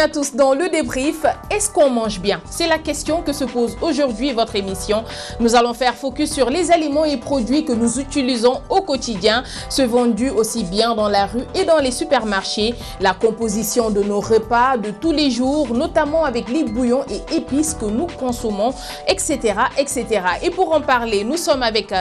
à tous dans le débrief. Est-ce qu'on mange bien? C'est la question que se pose aujourd'hui votre émission. Nous allons faire focus sur les aliments et produits que nous utilisons au quotidien, ceux vendus aussi bien dans la rue et dans les supermarchés, la composition de nos repas de tous les jours, notamment avec les bouillons et épices que nous consommons, etc., etc. Et pour en parler, nous sommes avec,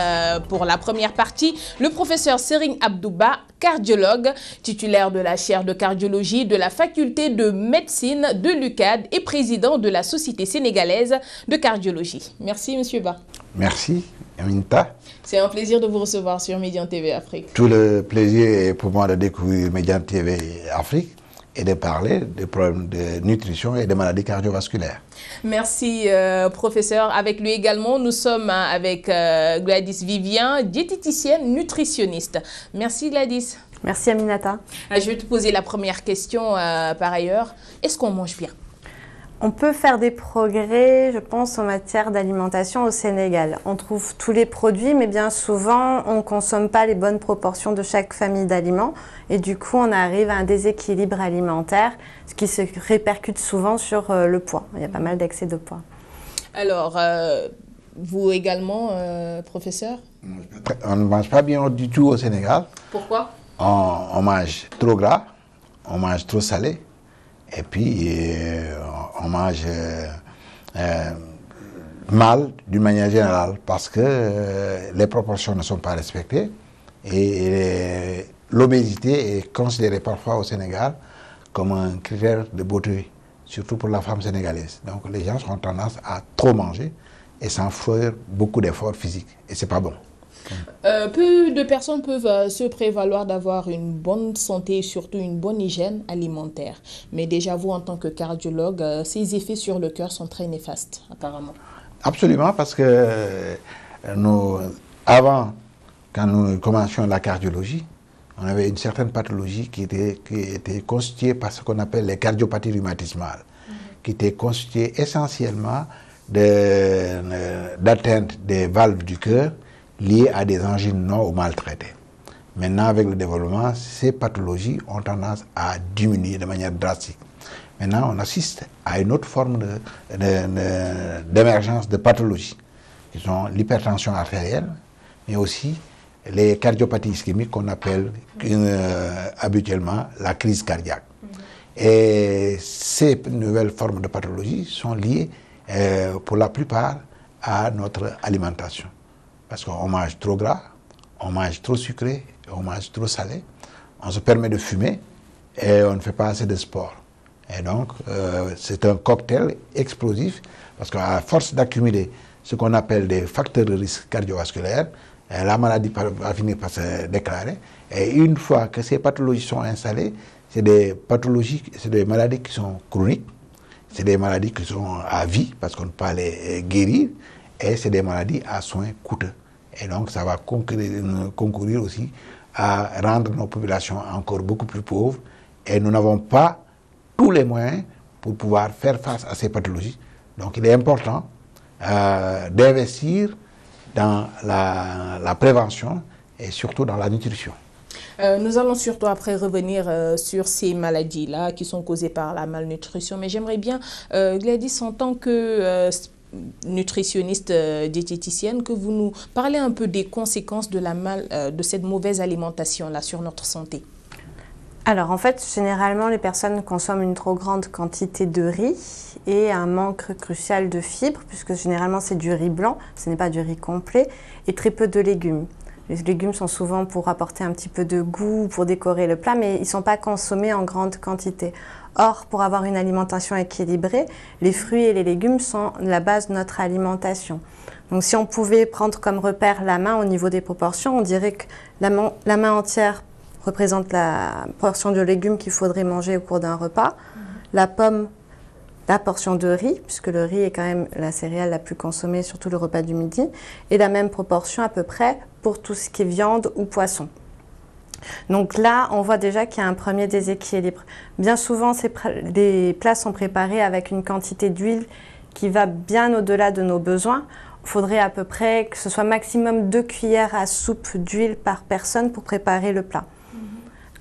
pour la première partie, le professeur Serigne Abdouba, cardiologue, titulaire de la chaire de cardiologie de la faculté de médecine de l'UCAD et président de la Société sénégalaise de cardiologie. Merci, monsieur Ba. Merci, Aminta. C'est un plaisir de vous recevoir sur Médian TV Afrique. Tout le plaisir est pour moi de découvrir Médian TV Afrique et de parler des problèmes de nutrition et des maladies cardiovasculaires. Merci, professeur. Avec lui également, nous sommes avec Gladys Vivien, diététicienne nutritionniste. Merci, Gladys. Merci, Aminata. Je vais te poser la première question par ailleurs. Est-ce qu'on mange bien? On peut faire des progrès, je pense, en matière d'alimentation au Sénégal. On trouve tous les produits, mais bien souvent, on ne consomme pas les bonnes proportions de chaque famille d'aliments. Et du coup, on arrive à un déséquilibre alimentaire, ce qui se répercute souvent sur le poids. Il y a pas mal d'excès de poids. Alors, vous également, professeur? On ne mange pas bien du tout au Sénégal. Pourquoi? On mange trop gras, on mange trop salé. Et puis, on mange mal d'une manière générale parce que les proportions ne sont pas respectées. Et l'obésité est considérée parfois au Sénégal comme un critère de beauté, surtout pour la femme sénégalaise. Donc les gens ont tendance à trop manger et sans faire beaucoup d'efforts physiques. Et ce n'est pas bon. Peu de personnes peuvent se prévaloir d'avoir une bonne santé et surtout une bonne hygiène alimentaire. Mais déjà, vous, en tant que cardiologue, ces effets sur le cœur sont très néfastes, apparemment. Absolument, parce que avant, quand nous commencions la cardiologie, on avait une certaine pathologie qui était constituée par ce qu'on appelle les cardiopathies rhumatismales, qui était constituée essentiellement d'atteinte des valves du cœur liées à des angines non ou maltraitées. Maintenant, avec le développement, ces pathologies ont tendance à diminuer de manière drastique. Maintenant, on assiste à une autre forme d'émergence de pathologies, qui sont l'hypertension artérielle, mais aussi les cardiopathies ischémiques qu'on appelle habituellement la crise cardiaque. Et ces nouvelles formes de pathologies sont liées pour la plupart à notre alimentation. Parce qu'on mange trop gras, on mange trop sucré, on mange trop salé, on se permet de fumer et on ne fait pas assez de sport. Et donc, c'est un cocktail explosif parce qu'à force d'accumuler ce qu'on appelle des facteurs de risque cardiovasculaire, la maladie va finir par se déclarer. Et une fois que ces pathologies sont installées, c'est des pathologies, c'est des maladies qui sont chroniques, c'est des maladies qui sont à vie parce qu'on ne peut pas les guérir. Et c'est des maladies à soins coûteux. Et donc, ça va concourir aussi à rendre nos populations encore beaucoup plus pauvres. Et nous n'avons pas tous les moyens pour pouvoir faire face à ces pathologies. Donc, il est important d'investir dans la prévention et surtout dans la nutrition. Nous allons surtout après revenir sur ces maladies-là qui sont causées par la malnutrition. Mais j'aimerais bien, Gladys, en tant que nutritionniste diététicienne, que vous nous parlez un peu des conséquences de cette mauvaise alimentation-là sur notre santé. Alors en fait, généralement, les personnes consomment une trop grande quantité de riz et un manque crucial de fibres, puisque généralement c'est du riz blanc, ce n'est pas du riz complet, et très peu de légumes. Les légumes sont souvent pour apporter un petit peu de goût, pour décorer le plat, mais ils ne sont pas consommés en grande quantité. Or, pour avoir une alimentation équilibrée, les fruits et les légumes sont la base de notre alimentation. Donc si on pouvait prendre comme repère la main au niveau des proportions, on dirait que la main entière représente la portion de légumes qu'il faudrait manger au cours d'un repas. La pomme, la portion de riz, puisque le riz est quand même la céréale la plus consommée, surtout le repas du midi, et la même proportion à peu près pour tout ce qui est viande ou poisson. Donc là, on voit déjà qu'il y a un premier déséquilibre. Bien souvent, les plats sont préparés avec une quantité d'huile qui va bien au-delà de nos besoins. Il faudrait à peu près que ce soit maximum 2 cuillères à soupe d'huile par personne pour préparer le plat.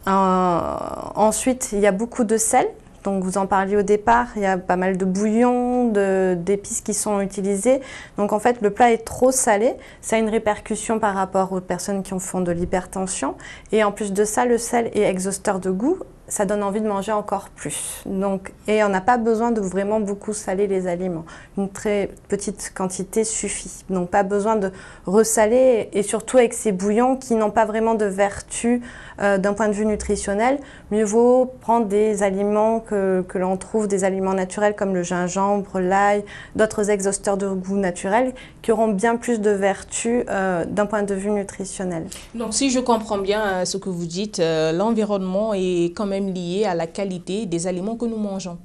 Ensuite, il y a beaucoup de sel. donc vous en parliez au départ, il y a pas mal de bouillons, d'épices qui sont utilisées. Donc en fait, le plat est trop salé, ça a une répercussion par rapport aux personnes qui font de l'hypertension. Et en plus de ça, le sel est exhausteur de goût. Ça donne envie de manger encore plus. Donc, et on n'a pas besoin de vraiment beaucoup saler les aliments. Une très petite quantité suffit. Donc pas besoin de ressaler, et surtout avec ces bouillons qui n'ont pas vraiment de vertu d'un point de vue nutritionnel. Mieux vaut prendre des aliments que l'on trouve, des aliments naturels comme le gingembre, l'ail, d'autres exhausteurs de goût naturels qui auront bien plus de vertu d'un point de vue nutritionnel. Donc si je comprends bien ce que vous dites, l'environnement est quand même lié à la qualité des aliments que nous mangeons.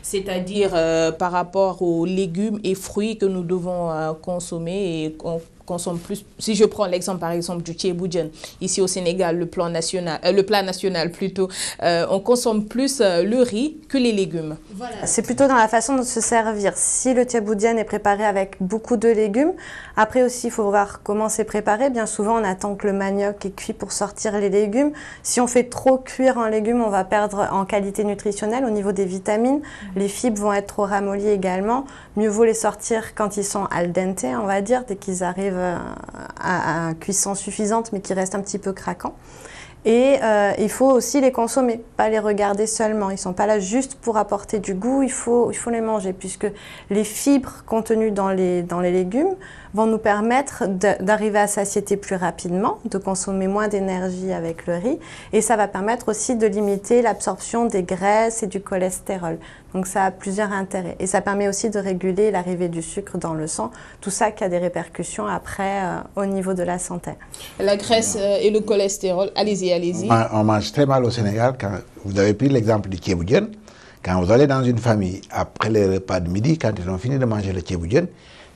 C'est-à-dire par rapport aux légumes et fruits que nous devons consommer et qu'on consomme plus. Si je prends l'exemple par exemple du thieboudiène, ici au Sénégal, le plat national plutôt, on consomme plus le riz que les légumes. Voilà. C'est plutôt dans la façon de se servir. Si le thieboudiène est préparé avec beaucoup de légumes, après aussi il faut voir comment c'est préparé. Bien souvent on attend que le manioc est cuit pour sortir les légumes. Si on fait trop cuire un légume, on va perdre en qualité nutritionnelle au niveau des vitamines. Les fibres vont être trop ramollies également. Mieux vaut les sortir quand ils sont al dente, on va dire, dès qu'ils arrivent à cuisson suffisante mais qui reste un petit peu craquant. Et il faut aussi les consommer, pas les regarder seulement. Ils ne sont pas là juste pour apporter du goût, il faut les manger, puisque les fibres contenues dans les légumes vont nous permettre d'arriver à satiété plus rapidement, de consommer moins d'énergie avec le riz, et ça va permettre aussi de limiter l'absorption des graisses et du cholestérol. Donc ça a plusieurs intérêts. Et ça permet aussi de réguler l'arrivée du sucre dans le sang, tout ça qui a des répercussions après au niveau de la santé. La graisse et le cholestérol, allez-y. On mange très mal au Sénégal. Quand vous avez pris l'exemple du thieboudiène, quand vous allez dans une famille, après le repas de midi, quand ils ont fini de manger le thieboudiène,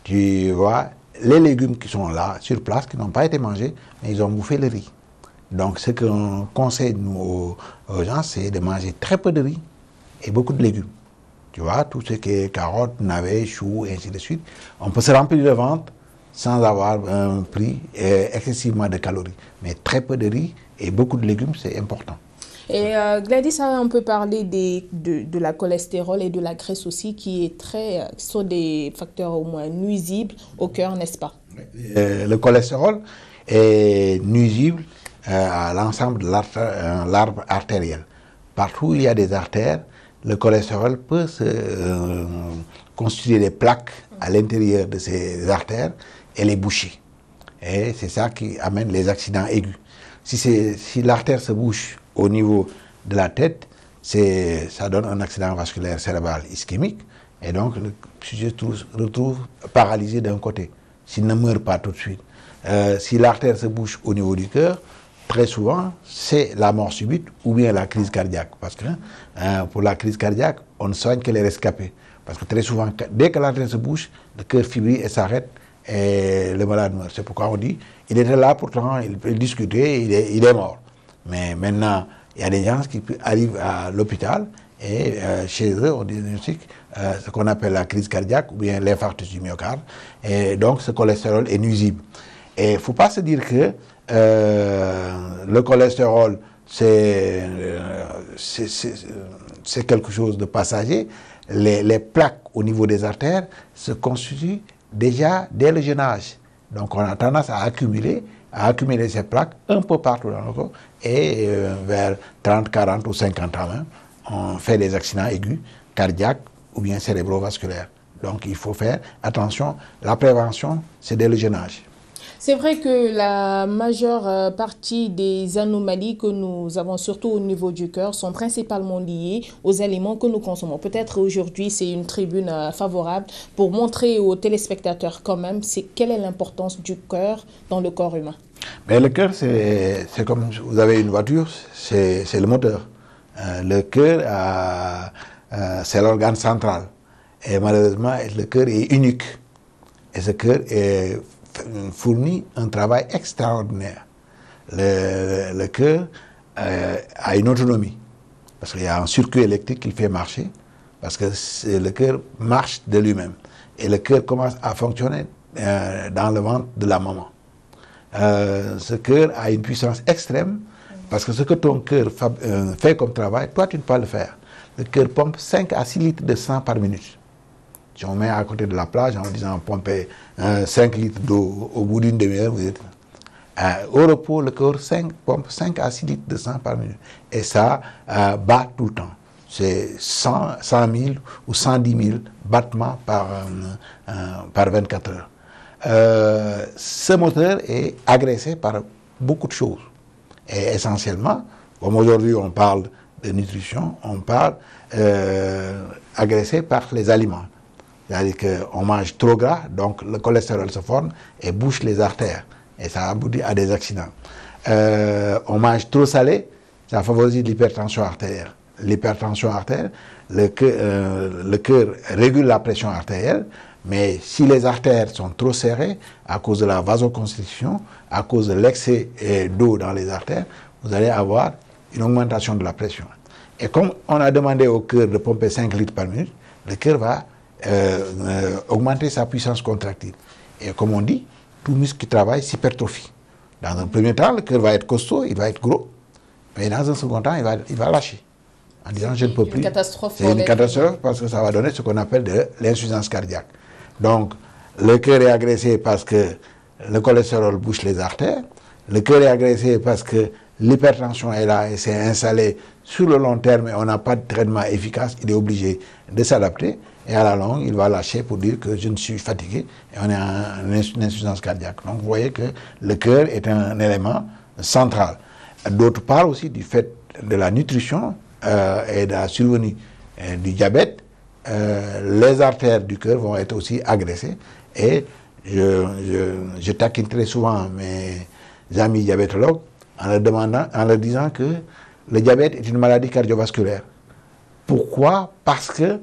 tu vois les légumes qui sont là, sur place, qui n'ont pas été mangés, mais ils ont bouffé le riz. Donc ce qu'on conseille nous, aux gens, c'est de manger très peu de riz et beaucoup de légumes. Tu vois, tout ce qui est carottes, navets, choux, et ainsi de suite. On peut se remplir le ventre sans avoir un prix excessivement de calories. Mais très peu de riz et beaucoup de légumes, c'est important. Et Gladys a un peu parlé de la cholestérol et de la graisse aussi, qui sont des facteurs au moins nuisibles au cœur, n'est-ce pas? Le cholestérol est nuisible à l'ensemble de l'arbre artériel. Partout où il y a des artères, le cholestérol peut se constituer des plaques à l'intérieur de ces artères et les boucher. Et c'est ça qui amène les accidents aigus. Si l'artère se bouche au niveau de la tête, ça donne un accident vasculaire cérébral ischémique, et donc le sujet se retrouve paralysé d'un côté, s'il ne meurt pas tout de suite. Si l'artère se bouche au niveau du cœur, très souvent, c'est la mort subite ou bien la crise cardiaque. Parce que pour la crise cardiaque, on ne soigne que les rescapés. Parce que très souvent, dès que l'artère se bouche, le cœur fibrille et s'arrête et le malade meurt. C'est pourquoi on dit, il était là pourtant, il peut discuter, il est mort. Mais maintenant, il y a des gens qui arrivent à l'hôpital et chez eux, on diagnostique ce qu'on appelle la crise cardiaque ou bien l'infarctus du myocarde. Et donc, ce cholestérol est nuisible. Et il ne faut pas se dire que le cholestérol, c'est quelque chose de passager. Les plaques au niveau des artères se constituent déjà dès le jeune âge. Donc on a tendance à accumuler ces plaques un peu partout dans le corps. Et vers 30, 40 ou 50 ans, hein, on fait des accidents aigus, cardiaques ou bien cérébrovasculaires. Donc il faut faire attention. La prévention, c'est dès le jeune âge. C'est vrai que la majeure partie des anomalies que nous avons, surtout au niveau du cœur, sont principalement liées aux aliments que nous consommons. Peut-être aujourd'hui, c'est une tribune favorable pour montrer aux téléspectateurs quand même quelle est l'importance du cœur dans le corps humain. Mais le cœur, c'est comme vous avez une voiture, c'est le moteur. Le cœur, c'est l'organe central. Et malheureusement, le cœur est unique. Et ce cœur fournit un travail extraordinaire. Le cœur a une autonomie, parce qu'il y a un circuit électrique qui le fait marcher, parce que le cœur marche de lui-même. Et le cœur commence à fonctionner dans le ventre de la maman. Ce cœur a une puissance extrême, parce que ce que ton cœur fait comme travail, toi tu ne peux pas le faire. le cœur pompe 5 à 6 litres de sang par minute. Si on met à côté de la plage en disant pomper 5 litres d'eau au bout d'une demi-heure, vous êtes... au repos, le cœur pompe 5 à 6 litres de sang par minute. Et ça bat tout le temps. C'est 100 000 ou 110 000 battements par 24 heures. Ce moteur est agressé par beaucoup de choses. Et essentiellement, comme aujourd'hui on parle de nutrition, on parle agressé par les aliments. C'est-à-dire qu'on mange trop gras, donc le cholestérol se forme et bouche les artères. Et ça aboutit à des accidents. On mange trop salé, ça favorise l'hypertension artérielle. L'hypertension artérielle, le cœur régule la pression artérielle, mais si les artères sont trop serrées, à cause de la vasoconstriction, à cause de l'excès d'eau dans les artères, vous allez avoir une augmentation de la pression. Et comme on a demandé au cœur de pomper 5 litres par minute, le cœur va augmenter sa puissance contractile. Et comme on dit, tout muscle qui travaille s'hypertrophie. Dans un premier temps, le cœur va être costaud, il va être gros, mais dans un second temps, il va lâcher. En disant, je ne peux plus. C'est une catastrophe parce que ça va donner ce qu'on appelle de l'insuffisance cardiaque. Donc, le cœur est agressé parce que le cholestérol bouche les artères. Le cœur est agressé parce que l'hypertension est là et s'est installée sur le long terme et on n'a pas de traitement efficace. Il est obligé de s'adapter. Et à la longue, il va lâcher pour dire que je ne suis fatigué et on est en insuffisance cardiaque. Donc, vous voyez que le cœur est un élément central. D'autre part aussi, du fait de la nutrition et de la survenue du diabète, les artères du cœur vont être aussi agressées. Et je taquine très souvent mes amis diabétologues en leur disant que le diabète est une maladie cardiovasculaire. Pourquoi? Parce que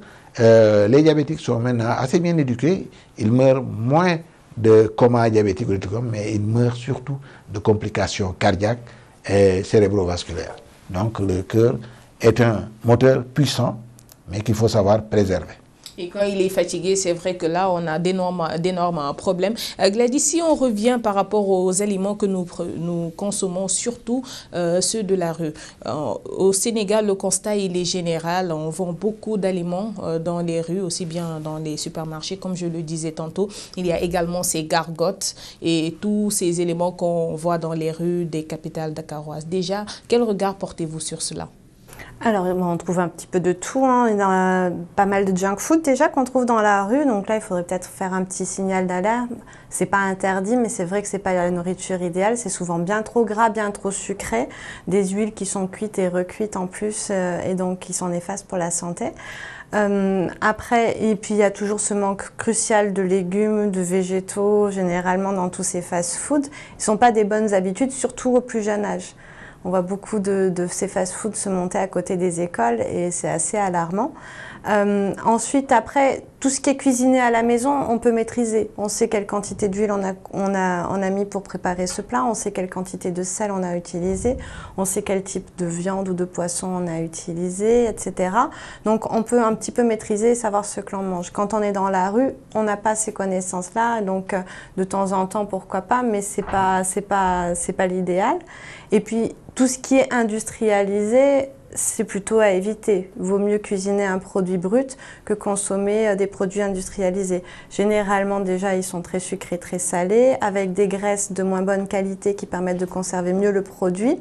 les diabétiques sont maintenant assez bien éduqués, ils meurent moins de coma diabétique, mais ils meurent surtout de complications cardiaques et cérébrovasculaires. Donc le cœur est un moteur puissant, mais qu'il faut savoir préserver. Et quand il est fatigué, c'est vrai que là, on a d'énormes problèmes. Gladys, si on revient par rapport aux aliments que nous consommons, surtout ceux de la rue. Au Sénégal, le constat, il est général. On vend beaucoup d'aliments dans les rues, aussi bien dans les supermarchés, comme je le disais tantôt. Il y a également ces gargotes et tous ces éléments qu'on voit dans les rues des capitales dakaroises. Déjà, quel regard portez-vous sur cela? Alors, on trouve un petit peu de tout. Hein. Il y a pas mal de junk food déjà qu'on trouve dans la rue. Donc là, il faudrait peut-être faire un petit signal d'alarme. C'est pas interdit, mais c'est vrai que c'est pas la nourriture idéale. C'est souvent bien trop gras, bien trop sucré. Des huiles qui sont cuites et recuites en plus, et donc qui sont néfastes pour la santé. Après, et puis il y a toujours ce manque crucial de légumes, de végétaux, généralement dans tous ces fast-foods. Ils ne sont pas des bonnes habitudes, surtout au plus jeune âge. On voit beaucoup de ces fast-foods se monter à côté des écoles et c'est assez alarmant. Ensuite, après, tout ce qui est cuisiné à la maison, on peut maîtriser. On sait quelle quantité d'huile on a mis pour préparer ce plat, on sait quelle quantité de sel on a utilisé, on sait quel type de viande ou de poisson on a utilisé, etc. Donc, on peut un petit peu maîtriser et savoir ce que l'on mange. Quand on est dans la rue, on n'a pas ces connaissances-là, donc de temps en temps, pourquoi pas, mais c'est pas l'idéal. Et puis, tout ce qui est industrialisé, c'est plutôt à éviter. Il vaut mieux cuisiner un produit brut que consommer des produits industrialisés. Généralement, déjà, ils sont très sucrés, très salés, avec des graisses de moins bonne qualité qui permettent de conserver mieux le produit.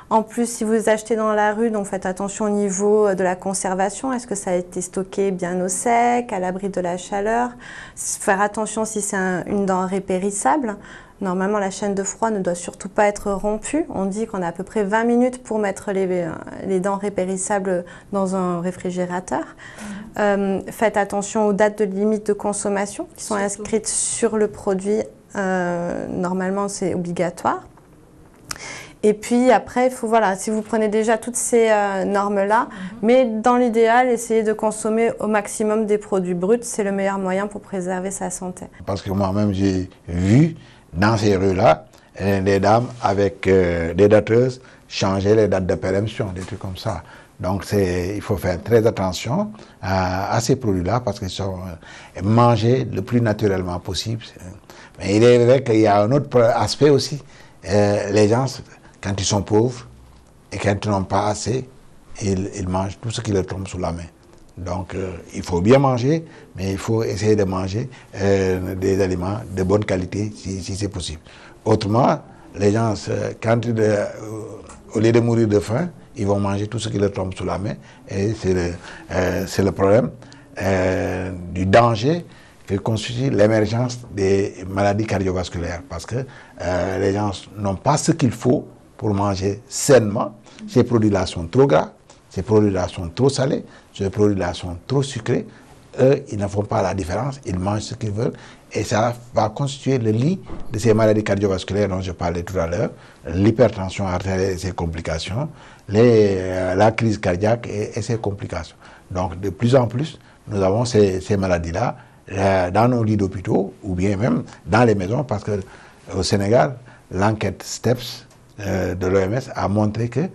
En plus, si vous achetez dans la rue, donc faites attention au niveau de la conservation. Est-ce que ça a été stocké bien au sec, à l'abri de la chaleur? Faire attention si c'est une denrée périssable. Normalement, la chaîne de froid ne doit surtout pas être rompue. On dit qu'on a à peu près 20 minutes pour mettre les denrées périssables dans un réfrigérateur. Faites attention aux dates de limite de consommation qui sont inscrites sur le produit. Normalement, c'est obligatoire. Et puis après, voilà, si vous prenez déjà toutes ces normes-là, mais dans l'idéal, essayez de consommer au maximum des produits bruts. C'est le meilleur moyen pour préserver sa santé. Parce que moi-même, j'ai vu dans ces rues-là, des dames avec des dateuses changer les dates de péremption, des trucs comme ça. Donc il faut faire très attention à ces produits-là parce qu'ils sont mangés le plus naturellement possible. Mais il est vrai qu'il y a un autre aspect aussi. Les gens, quand ils sont pauvres et quand ils n'ont pas assez, ils mangent tout ce qui leur tombe sous la main. Donc, il faut bien manger, mais il faut essayer de manger des aliments de bonne qualité si c'est possible. Autrement, les gens, au lieu de mourir de faim, ils vont manger tout ce qui leur tombe sous la main. Et c'est le problème du danger que constitue l'émergence des maladies cardiovasculaires. Parce que les gens n'ont pas ce qu'il faut pour manger sainement. Ces produits-là sont trop gras, ces produits-là sont trop salés, ces produits-là sont trop sucrés. Eux, ils ne font pas la différence, ils mangent ce qu'ils veulent. Et ça va constituer le lit de ces maladies cardiovasculaires dont je parlais tout à l'heure, l'hypertension artérielle et ses complications, la crise cardiaque et ses complications. Donc, de plus en plus, nous avons ces maladies-là dans nos lits d'hôpitaux ou bien même dans les maisons, parce qu'au Sénégal, l'enquête STEPS de l'OMS a montré que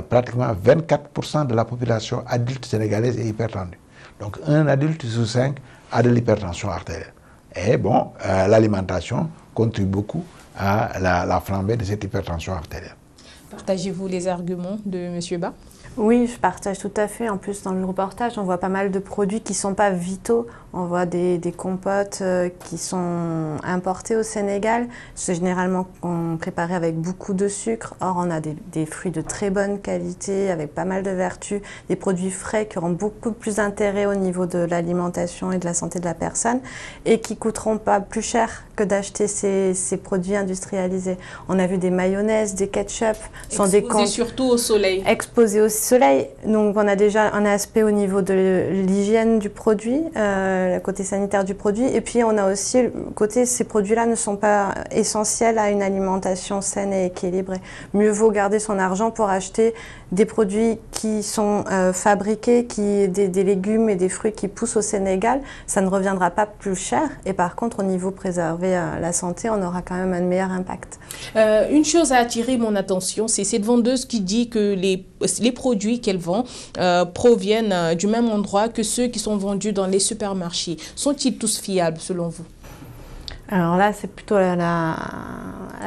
pratiquement 24% de la population adulte sénégalaise est hypertendue. Donc, un adulte sur 5 a de l'hypertension artérielle. Et bon, l'alimentation contribue beaucoup à la flambée de cette hypertension artérielle. Partagez-vous les arguments de M. Ba? Oui, je partage tout à fait. En plus, dans le reportage, on voit pas mal de produits qui ne sont pas vitaux. On voit des compotes qui sont importées au Sénégal. C'est généralement préparé avec beaucoup de sucre. Or, on a des fruits de très bonne qualité, avec pas mal de vertus. Des produits frais qui auront beaucoup plus d'intérêt au niveau de l'alimentation et de la santé de la personne et qui coûteront pas plus cher que d'acheter ces produits industrialisés. On a vu des mayonnaises, des ketchup. Exposés surtout au soleil. Exposés au soleil. Donc, on a déjà un aspect au niveau de l'hygiène du produit, le côté sanitaire du produit. Et puis, on a aussi le côté, ces produits-là ne sont pas essentiels à une alimentation saine et équilibrée. Mieux vaut garder son argent pour acheter des produits qui sont fabriqués, des légumes et des fruits qui poussent au Sénégal. Ça ne reviendra pas plus cher. Et par contre, au niveau préserver la santé, on aura quand même un meilleur impact. Une chose a attiré mon attention, c'est cette vendeuse qui dit que les produits qu'elle vend proviennent du même endroit que ceux qui sont vendus dans les supermarchés. Sont-ils tous fiables selon vous? Alors là, c'est plutôt à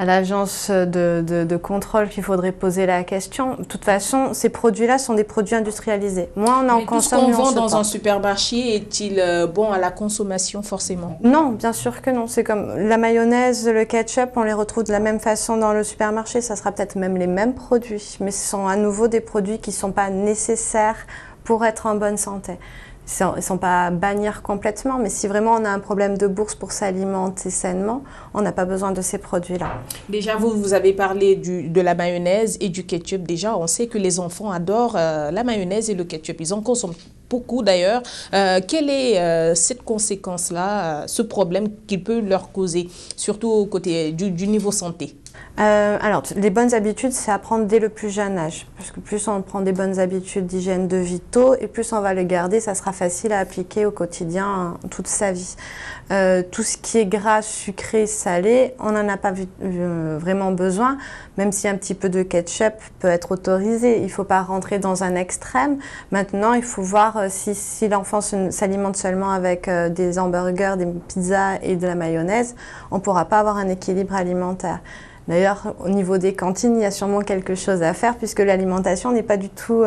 l'agence de contrôle qu'il faudrait poser la question. De toute façon, ces produits-là sont des produits industrialisés. Moi, on en consomme. Tout ce qu'on vend dans un supermarché est-il bon à la consommation forcément? Non, bien sûr que non. C'est comme la mayonnaise, le ketchup, on les retrouve de la même façon dans le supermarché. Ça sera peut-être même les mêmes produits, mais ce sont à nouveau des produits qui ne sont pas nécessaires pour être en bonne santé. Ils ne sont pas à bannir complètement, mais si vraiment on a un problème de bourse pour s'alimenter sainement, on n'a pas besoin de ces produits-là. Déjà, vous avez parlé de la mayonnaise et du ketchup. Déjà, on sait que les enfants adorent la mayonnaise et le ketchup. Ils en consomment beaucoup d'ailleurs. Quelle est cette conséquence-là, ce problème qu'il peut leur causer, surtout au côté du niveau santé? Alors, les bonnes habitudes, c'est à prendre dès le plus jeune âge. Parce que plus on prend des bonnes habitudes d'hygiène de vie tôt, et plus on va le garder, ça sera facile à appliquer au quotidien toute sa vie. Tout ce qui est gras, sucré, salé, on n'en a pas vraiment besoin, même si un petit peu de ketchup peut être autorisé. Il ne faut pas rentrer dans un extrême. Maintenant, il faut voir si l'enfant s'alimente seulement avec des hamburgers, des pizzas et de la mayonnaise, on ne pourra pas avoir un équilibre alimentaire. D'ailleurs, au niveau des cantines, il y a sûrement quelque chose à faire puisque l'alimentation n'est pas du tout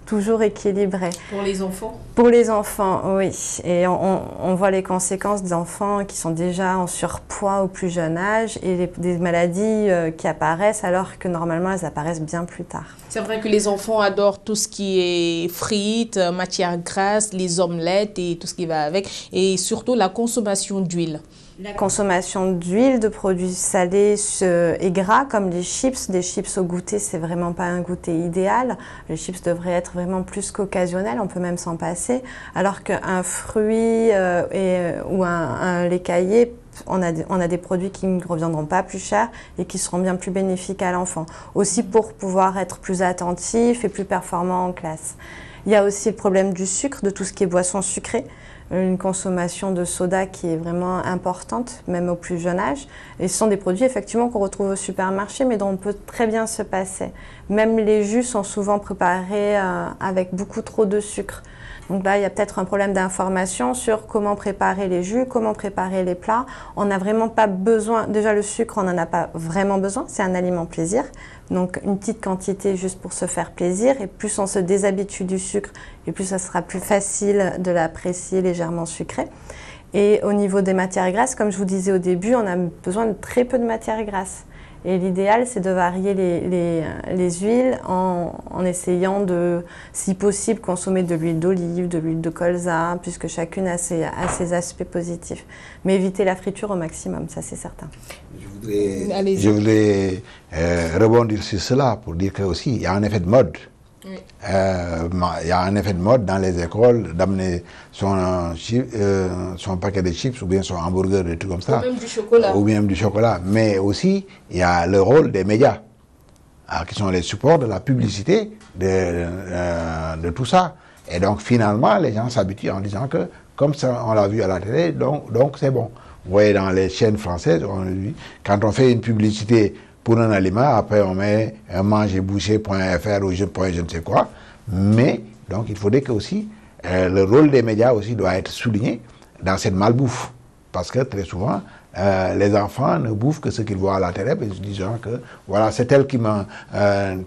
toujours équilibrée. Pour les enfants? Pour les enfants, oui. Et on voit les conséquences d'enfants qui sont déjà en surpoids au plus jeune âge et des maladies qui apparaissent alors que normalement elles apparaissent bien plus tard. C'est vrai que les enfants adorent tout ce qui est frites, matières grasses, les omelettes et tout ce qui va avec, et surtout la consommation d'huile. La consommation d'huile, de produits salés et gras comme les chips. Des chips au goûter, c'est vraiment pas un goûter idéal. Les chips devraient être vraiment plus qu'occasionnels, on peut même s'en passer. Alors qu'un fruit ou un lait caillé, on a des produits qui ne reviendront pas plus cher et qui seront bien plus bénéfiques à l'enfant. Aussi pour pouvoir être plus attentif et plus performant en classe. Il y a aussi le problème du sucre, de tout ce qui est boisson sucrée. Une consommation de soda qui est vraiment importante, même au plus jeune âge. Et ce sont des produits effectivement qu'on retrouve au supermarché, mais dont on peut très bien se passer. Même les jus sont souvent préparés avec beaucoup trop de sucre. Donc là, il y a peut-être un problème d'information sur comment préparer les jus, comment préparer les plats. On n'a vraiment pas besoin, déjà le sucre, on n'en a pas vraiment besoin, c'est un aliment plaisir. Donc une petite quantité juste pour se faire plaisir, et plus on se déshabitue du sucre, et plus ça sera plus facile de l'apprécier légèrement sucré. Et au niveau des matières grasses, comme je vous disais au début, on a besoin de très peu de matières grasses. Et l'idéal, c'est de varier les huiles en essayant de, si possible, consommer de l'huile d'olive, de l'huile de colza, puisque chacune a ses aspects positifs. Mais éviter la friture au maximum, ça c'est certain. Je voulais rebondir sur cela pour dire qu'il y a un effet de mode. Oui. Il y a un effet de mode dans les écoles d'amener son paquet de chips ou bien son hamburger, des trucs comme ça. Ou même du chocolat. Ou même du chocolat. Mais aussi, il y a le rôle des médias, qui sont les supports de la publicité de tout ça. Et donc, finalement, les gens s'habituent en disant que, comme ça, on l'a vu à la télé, donc c'est bon. Vous voyez, dans les chaînes françaises, quand on fait une publicité pour un aliment, après on met mangerboucher.fr ou je ne sais quoi. Mais, donc, il faudrait que aussi, le rôle des médias aussi doit être souligné dans cette malbouffe. Parce que très souvent, les enfants ne bouffent que ce qu'ils voient à la télé, en se disant que voilà, c'est tel qui m'a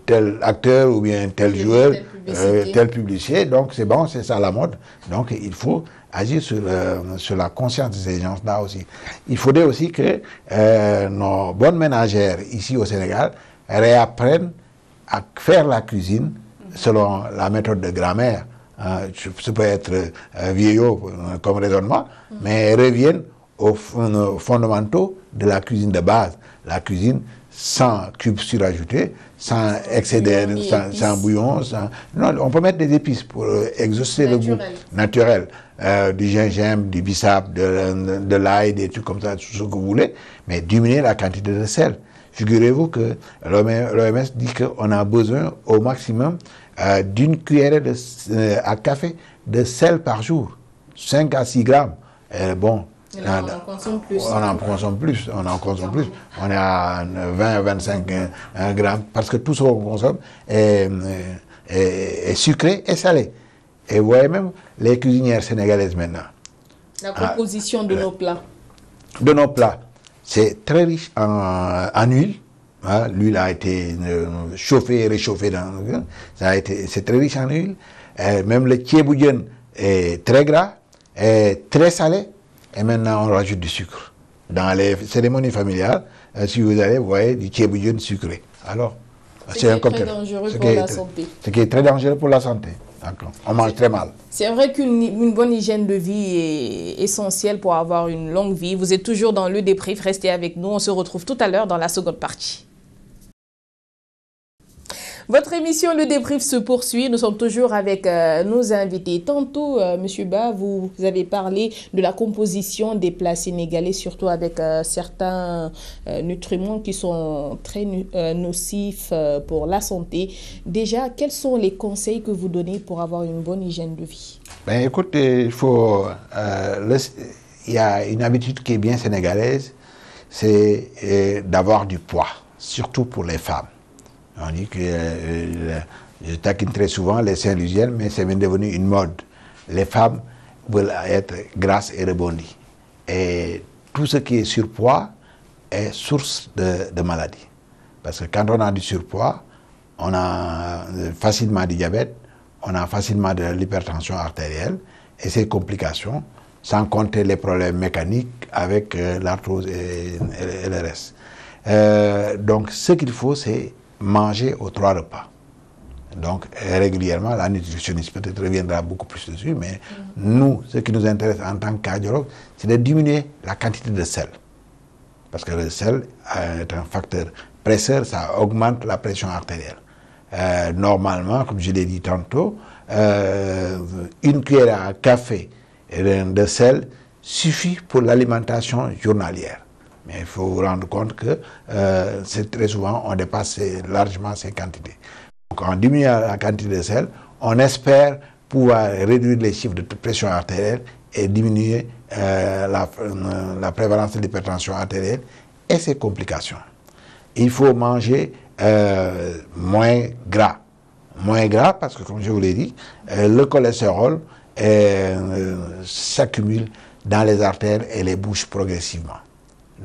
tel acteur ou bien tel joueur, tel publicité, donc c'est bon, c'est ça la mode. Donc il faut agir sur la conscience de ces gens-là aussi. Il faudrait aussi que nos bonnes ménagères ici au Sénégal réapprennent à faire la cuisine selon la méthode de grand-mère. Ça peut être vieillot comme raisonnement, mais reviennent aux fondamentaux de la cuisine de base. La cuisine sans cubes surajoutés, sans excès sans bouillon. Non, on peut mettre des épices pour exaucer le goût naturel. Du gingembre, du bissap, de l'ail, des trucs comme ça, tout ce que vous voulez, mais diminuer la quantité de sel. Figurez-vous que l'OMS dit qu'on a besoin au maximum d'une cuillerée à café de sel par jour, 5 à 6 grammes. Bon, là, on en consomme plus. On est à 20 à 25 grammes, parce que tout ce qu'on consomme est sucré et salé. Et vous voyez même les cuisinières sénégalaises maintenant. La composition de nos plats. De nos plats. C'est très riche en huile. L'huile a été chauffée et réchauffée. C'est très riche en huile. Même le thieboudienne est très gras, est très salé. Et maintenant, on rajoute du sucre. Dans les cérémonies familiales, si vous allez, vous voyez du thieboudienne sucré. Alors, c'est un cocktail. Très dangereux pour la santé. Ce qui est très dangereux pour la santé. On mange très mal. C'est vrai qu'une bonne hygiène de vie est essentielle pour avoir une longue vie. Vous êtes toujours dans le débrief. Restez avec nous. On se retrouve tout à l'heure dans la seconde partie. Votre émission Le Débrief se poursuit. Nous sommes toujours avec nos invités. Tantôt, Monsieur Ba, vous avez parlé de la composition des plats sénégalais, surtout avec certains nutriments qui sont très nocifs pour la santé. Déjà, quels sont les conseils que vous donnez pour avoir une bonne hygiène de vie? Ben, écoutez, il y a une habitude qui est bien sénégalaise, c'est d'avoir du poids, surtout pour les femmes. On dit que, je taquine très souvent les Saint-Louisiennes, mais c'est bien devenu une mode. Les femmes veulent être grasses et rebondies. Et tout ce qui est surpoids est source de maladie. Parce que quand on a du surpoids, on a facilement du diabète, on a facilement de l'hypertension artérielle, et ces complications, sans compter les problèmes mécaniques avec l'arthrose et le reste. Donc ce qu'il faut, c'est manger aux 3 repas. Donc, régulièrement, la nutritionniste peut-être reviendra beaucoup plus dessus, mais nous, ce qui nous intéresse en tant que cardiologue, c'est de diminuer la quantité de sel. Parce que le sel est un facteur presseur, ça augmente la pression artérielle. Normalement, comme je l'ai dit tantôt, une cuillère à café de sel suffit pour l'alimentation journalière. Mais il faut vous rendre compte que c'est très souvent, on dépasse largement ces quantités. Donc en diminuant la quantité de sel, on espère pouvoir réduire les chiffres de pression artérielle et diminuer la prévalence de l'hypertension artérielle et ses complications. Il faut manger moins gras. Moins gras parce que, comme je vous l'ai dit, le cholestérol s'accumule dans les artères et les bouche progressivement.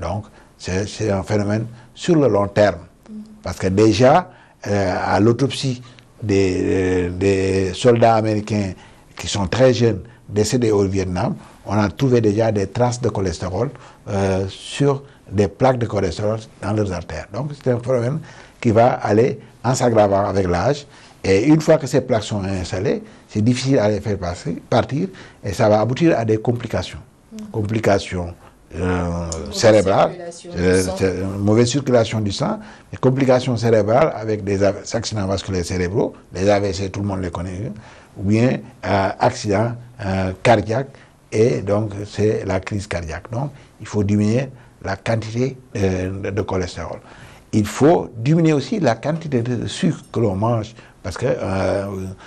Donc, c'est un phénomène sur le long terme. Parce que déjà, à l'autopsie des soldats américains qui sont très jeunes, décédés au Vietnam, on a trouvé déjà des traces de cholestérol sur des plaques de cholestérol dans leurs artères. Donc, c'est un phénomène qui va aller en s'aggravant avec l'âge. Et une fois que ces plaques sont installées, c'est difficile à les faire partir et ça va aboutir à des complications. Complications cérébrales, mauvaise circulation du sang, des complications cérébrales avec des accidents vasculaires cérébraux, les AVC, tout le monde les connaît, ou bien accidents cardiaques, et donc c'est la crise cardiaque. Donc il faut diminuer la quantité de cholestérol. Il faut diminuer aussi la quantité de sucre que l'on mange, parce que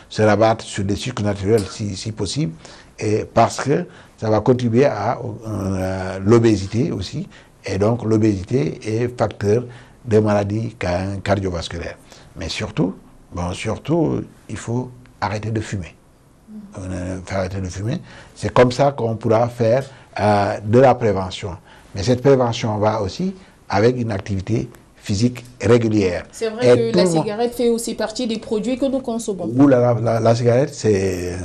se rabattre sur des sucres naturels si possible, et parce que ça va contribuer à l'obésité aussi, et donc l'obésité est facteur de maladies cardiovasculaires. Mais surtout, il faut arrêter de fumer. Arrêter de fumer, c'est comme ça qu'on pourra faire de la prévention. Mais cette prévention va aussi avec une activité physique régulière. C'est vrai que la cigarette fait aussi partie des produits que nous consommons. La cigarette, c'est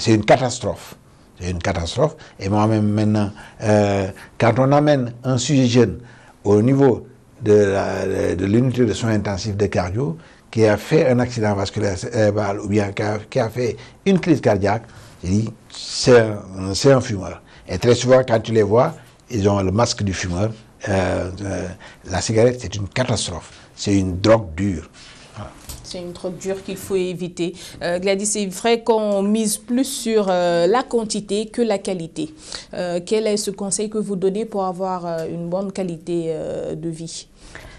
une catastrophe. C'est une catastrophe. Et moi-même, maintenant, quand on amène un sujet jeune au niveau de l'unité de soins intensifs de cardio, qui a fait un accident vasculaire cérébral ou bien qui a fait une crise cardiaque, je dis, c'est un fumeur. Et très souvent, quand tu les vois, ils ont le masque du fumeur. La cigarette, c'est une catastrophe. C'est une drogue dure. Voilà. C'est une drogue dure qu'il faut éviter. Gladys, c'est vrai qu'on mise plus sur la quantité que la qualité. Quel est ce conseil que vous donnez pour avoir une bonne qualité de vie,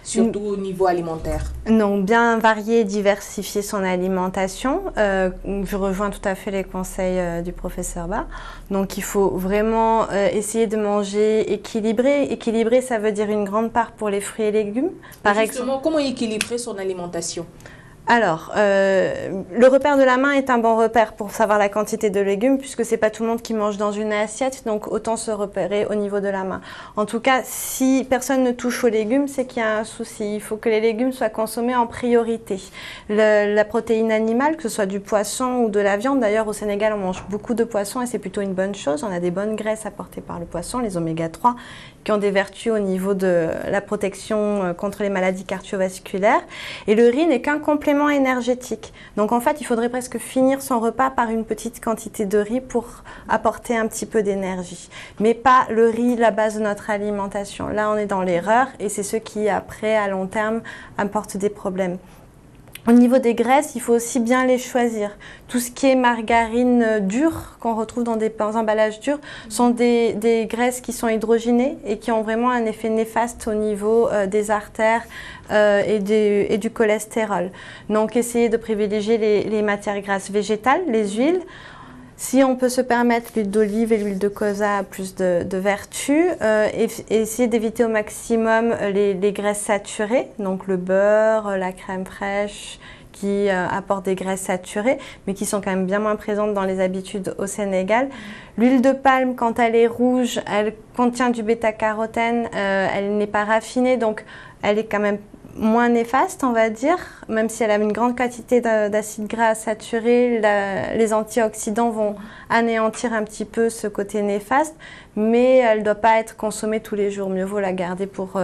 surtout au niveau alimentaire? Non, bien varier et diversifier son alimentation. Je rejoins tout à fait les conseils du professeur Ba. Donc il faut vraiment essayer de manger équilibré. Équilibré, ça veut dire une grande part pour les fruits et légumes. Par exemple, comment équilibrer son alimentation? Alors, le repère de la main est un bon repère pour savoir la quantité de légumes, puisque c'est pas tout le monde qui mange dans une assiette, donc autant se repérer au niveau de la main. En tout cas, si personne ne touche aux légumes, c'est qu'il y a un souci. Il faut que les légumes soient consommés en priorité. La protéine animale, que ce soit du poisson ou de la viande, d'ailleurs au Sénégal on mange beaucoup de poissons et c'est plutôt une bonne chose. On a des bonnes graisses apportées par le poisson, les oméga 3, qui ont des vertus au niveau de la protection contre les maladies cardiovasculaires. Et le riz n'est qu'un complément énergétique. Donc en fait, il faudrait presque finir son repas par une petite quantité de riz pour apporter un petit peu d'énergie. Mais pas le riz, la base de notre alimentation. Là, on est dans l'erreur et c'est ce qui, après, à long terme, apporte des problèmes. Au niveau des graisses, il faut aussi bien les choisir. Tout ce qui est margarine dure, qu'on retrouve dans des emballages durs, sont des graisses qui sont hydrogénées et qui ont vraiment un effet néfaste au niveau des artères et du cholestérol. Donc, essayez de privilégier les matières grasses végétales, les huiles. Si on peut se permettre l'huile d'olive et l'huile de colza a plus de vertus, et essayer d'éviter au maximum les graisses saturées, donc le beurre, la crème fraîche, qui apportent des graisses saturées, mais qui sont quand même bien moins présentes dans les habitudes au Sénégal. L'huile de palme, quand elle est rouge, elle contient du bêta-carotène, elle n'est pas raffinée, donc elle est quand même moins néfaste, on va dire, même si elle a une grande quantité d'acides gras saturés, les antioxydants vont anéantir un petit peu ce côté néfaste, mais elle ne doit pas être consommée tous les jours. Mieux vaut la garder pour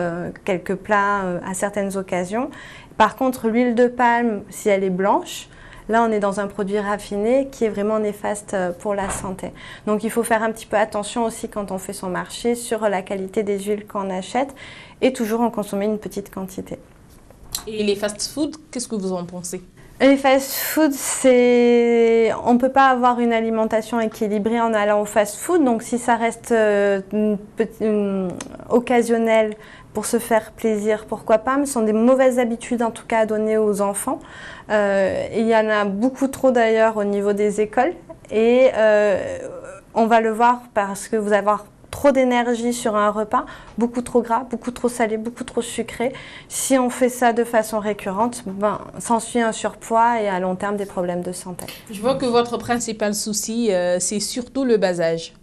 quelques plats à certaines occasions. Par contre, l'huile de palme, si elle est blanche, là, on est dans un produit raffiné qui est vraiment néfaste pour la santé. Donc, il faut faire un petit peu attention aussi quand on fait son marché sur la qualité des huiles qu'on achète et toujours en consommer une petite quantité. Et les fast-foods, qu'est-ce que vous en pensez? Les fast-foods, on ne peut pas avoir une alimentation équilibrée en allant au fast-food. Donc, si ça reste occasionnel pour se faire plaisir, pourquoi pas. Mais ce sont des mauvaises habitudes, en tout cas, à donner aux enfants. Il y en a beaucoup trop, d'ailleurs, au niveau des écoles. Et on va le voir parce que vous allez avoir trop d'énergie sur un repas, beaucoup trop gras, beaucoup trop salé, beaucoup trop sucré. Si on fait ça de façon récurrente, ben, s'ensuit un surpoids et à long terme des problèmes de santé. Je vois que votre principal souci, c'est surtout le bas âge.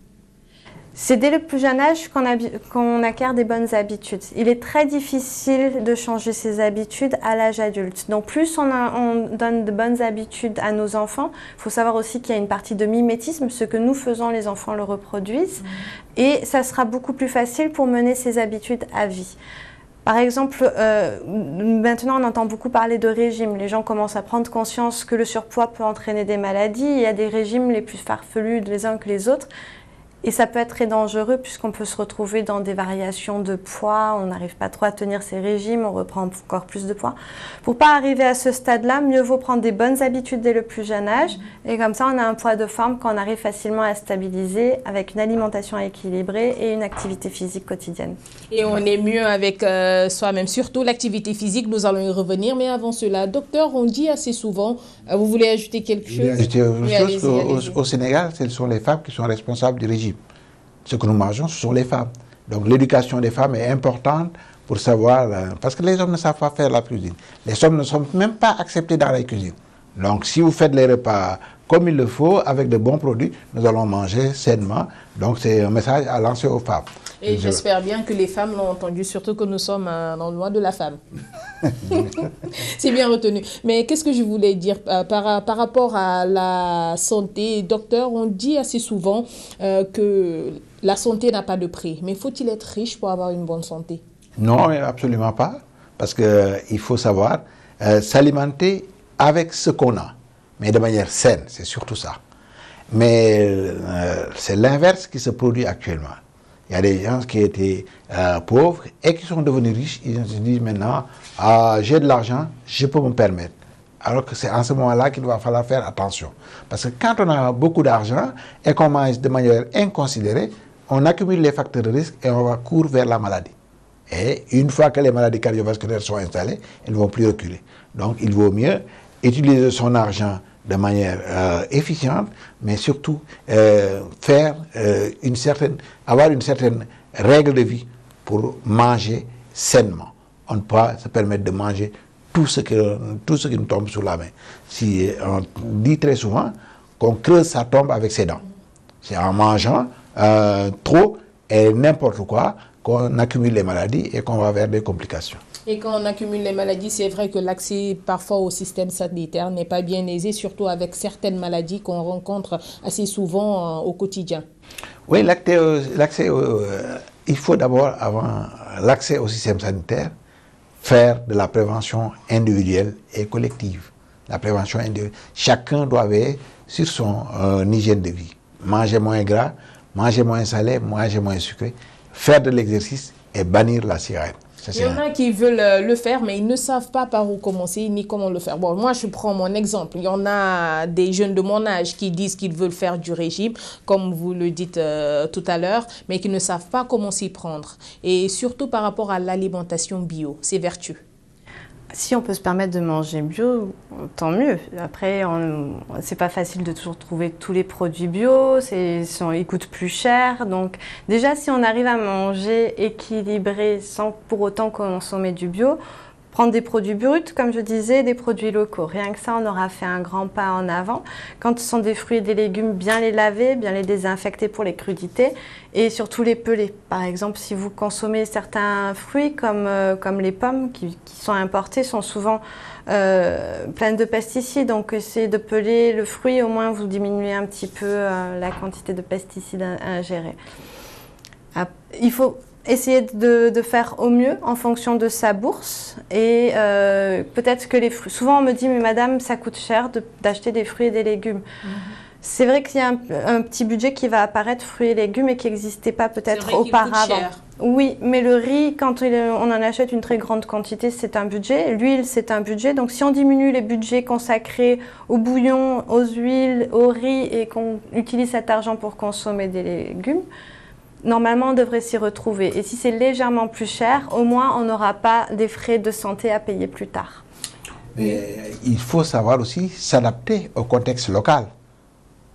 C'est dès le plus jeune âge qu'on acquiert des bonnes habitudes. Il est très difficile de changer ses habitudes à l'âge adulte. Donc plus on donne de bonnes habitudes à nos enfants, il faut savoir aussi qu'il y a une partie de mimétisme. Ce que nous faisons, les enfants le reproduisent. Et ça sera beaucoup plus facile pour mener ces habitudes à vie. Par exemple, maintenant on entend beaucoup parler de régime. Les gens commencent à prendre conscience que le surpoids peut entraîner des maladies. Il y a des régimes les plus farfelus les uns que les autres. Et ça peut être très dangereux puisqu'on peut se retrouver dans des variations de poids, on n'arrive pas trop à tenir ses régimes, on reprend encore plus de poids. Pour ne pas arriver à ce stade-là, mieux vaut prendre des bonnes habitudes dès le plus jeune âge. Et comme ça, on a un poids de forme qu'on arrive facilement à stabiliser avec une alimentation équilibrée et une activité physique quotidienne. Et on est mieux avec soi-même, surtout l'activité physique, nous allons y revenir. Mais avant cela, docteur, on dit assez souvent, vous voulez ajouter quelque chose? Au Sénégal, ce sont les femmes qui sont responsables du régime. Ce que nous mangeons, ce sont les femmes. Donc l'éducation des femmes est importante pour savoir, parce que les hommes ne savent pas faire la cuisine. Les hommes ne sont même pas acceptés dans la cuisine. Donc si vous faites les repas comme il le faut, avec de bons produits, nous allons manger sainement. Donc c'est un message à lancer aux femmes. Et j'espère bien que les femmes l'ont entendu, surtout que nous sommes dans le mois de la femme. C'est bien retenu. Mais qu'est-ce que je voulais dire par rapport à la santé, docteur, on dit assez souvent que la santé n'a pas de prix. Mais faut-il être riche pour avoir une bonne santé? Non, absolument pas. Parce qu'il faut savoir s'alimenter avec ce qu'on a, mais de manière saine, c'est surtout ça. Mais c'est l'inverse qui se produit actuellement. Il y a des gens qui étaient pauvres et qui sont devenus riches. Ils se disent maintenant, j'ai de l'argent, je peux me permettre. Alors que c'est en ce moment-là qu'il va falloir faire attention. Parce que quand on a beaucoup d'argent et qu'on mange de manière inconsidérée, on accumule les facteurs de risque et on va courir vers la maladie. Et une fois que les maladies cardiovasculaires sont installées, elles ne vont plus reculer. Donc il vaut mieux utiliser son argent de manière efficiente, mais surtout avoir une certaine règle de vie pour manger sainement. On ne peut pas se permettre de manger tout ce qui nous tombe sous la main. Si on dit très souvent qu'on creuse sa tombe avec ses dents. C'est en mangeant trop et n'importe quoi qu'on accumule les maladies et qu'on va vers des complications. Et quand on accumule les maladies, c'est vrai que l'accès parfois au système sanitaire n'est pas bien aisé, surtout avec certaines maladies qu'on rencontre assez souvent au quotidien. Oui, il faut d'abord, avant l'accès au système sanitaire, faire de la prévention individuelle et collective. La prévention individuelle. Chacun doit veiller sur son hygiène de vie. Manger moins gras, manger moins salé, manger moins sucré, faire de l'exercice et bannir la cigarette. Il y en a qui veulent le faire, mais ils ne savent pas par où commencer ni comment le faire. Bon, moi, je prends mon exemple. Il y en a des jeunes de mon âge qui disent qu'ils veulent faire du régime, comme vous le dites tout à l'heure, mais qui ne savent pas comment s'y prendre. Et surtout par rapport à l'alimentation bio, c'est vertueux. Si on peut se permettre de manger bio, tant mieux. Après, c'est pas facile de toujours trouver tous les produits bio, ils coûtent plus cher. Donc déjà, si on arrive à manger équilibré sans pour autant consommer du bio, prendre des produits bruts, comme je disais, des produits locaux. Rien que ça, on aura fait un grand pas en avant. Quand ce sont des fruits et des légumes, bien les laver, bien les désinfecter pour les crudités et surtout les peler. Par exemple, si vous consommez certains fruits comme les pommes qui sont importés, sont souvent pleines de pesticides. Donc, essayez de peler le fruit, au moins vous diminuez un petit peu la quantité de pesticides à ingérer. Il faut essayer de faire au mieux en fonction de sa bourse et peut-être que les fruits... Souvent on me dit mais madame ça coûte cher d'acheter des fruits et des légumes. C'est vrai qu'il y a un petit budget qui va apparaître fruits et légumes et qui n'existait pas peut-être auparavant. Oui, mais le riz, quand on en achète une très grande quantité, c'est un budget. L'huile, c'est un budget. Donc si on diminue les budgets consacrés au bouillon, aux huiles, au riz et qu'on utilise cet argent pour consommer des légumes, normalement, on devrait s'y retrouver. Et si c'est légèrement plus cher, au moins, on n'aura pas des frais de santé à payer plus tard. Mais il faut savoir aussi s'adapter au contexte local.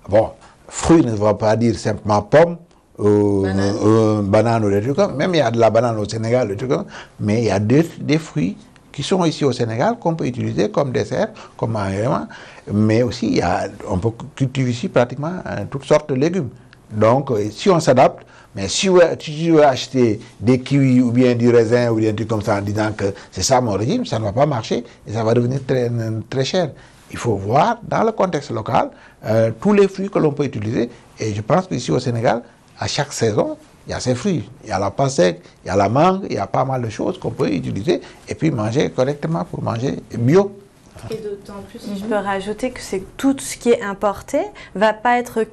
Bon, fruits ne veut pas dire simplement pommes banane ou des trucs comme. Même il y a de la banane au Sénégal, des trucs comme. Mais il y a des fruits qui sont ici au Sénégal qu'on peut utiliser comme dessert, comme agrément. Mais aussi, on peut cultiver ici pratiquement toutes sortes de légumes. Donc, si on s'adapte, mais si tu veux acheter des kiwis ou bien du raisin ou des trucs comme ça en disant que c'est ça mon régime, ça ne va pas marcher et ça va devenir très, très cher. Il faut voir dans le contexte local tous les fruits que l'on peut utiliser. Et je pense qu'ici au Sénégal, à chaque saison, il y a ces fruits. Il y a la pastèque, il y a la mangue, il y a pas mal de choses qu'on peut utiliser et puis manger correctement pour manger bio. Et d'autant plus, je peux rajouter que c'est tout ce qui est importé va pas être